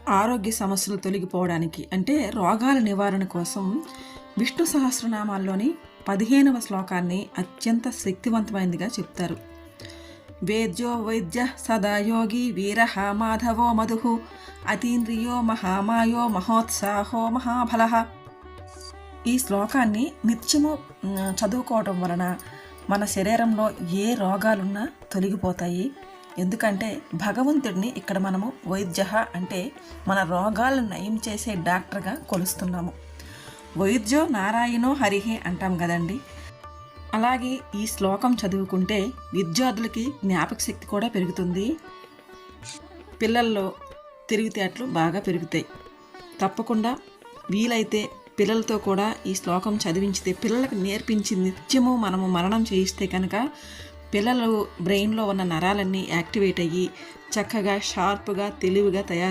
ఆరోగ్య సమస్యలు తొలగిపోవడానికి అంటే రోగాల నివారణ కోసం విష్ణు సహస్రనామాల్లోని 15వ శ్లోకాన్ని అత్యంత శక్తివంతమైనదిగా చెప్తారు. వేద్యో వైద్య సదా యోగి వీరః మాధవో మధుః అతీంద్రియో మహామాయో మహోత్సాహో మహాబలః. ఈ శ్లోకాన్ని నిత్యము చదువుకోవటం వలన మన శరీరంలో ఏ రోగాలున్నా తొలగిపోతాయి. ఎందుకంటే భగవంతుడిని ఇక్కడ మనము వైద్య అంటే మన రోగాలను నయం చేసే డాక్టర్గా కొలుస్తున్నాము. వైద్యో నారాయణో హరిహే అంటాం కదండి. అలాగే ఈ శ్లోకం చదువుకుంటే విద్యార్థులకి జ్ఞాపక శక్తి కూడా పెరుగుతుంది. పిల్లల్లో తెలివితేటలు బాగా పెరుగుతాయి. తప్పకుండా వీలైతే పిల్లలతో కూడా ఈ శ్లోకం చదివించితే, పిల్లలకు నేర్పించి నిత్యము మనము మననం చేయిస్తే కనుక పిల్లలు బ్రెయిన్లో ఉన్న నరాలన్నీ యాక్టివేట్ అయ్యి చక్కగా షార్ప్గా తెలివిగా తయారు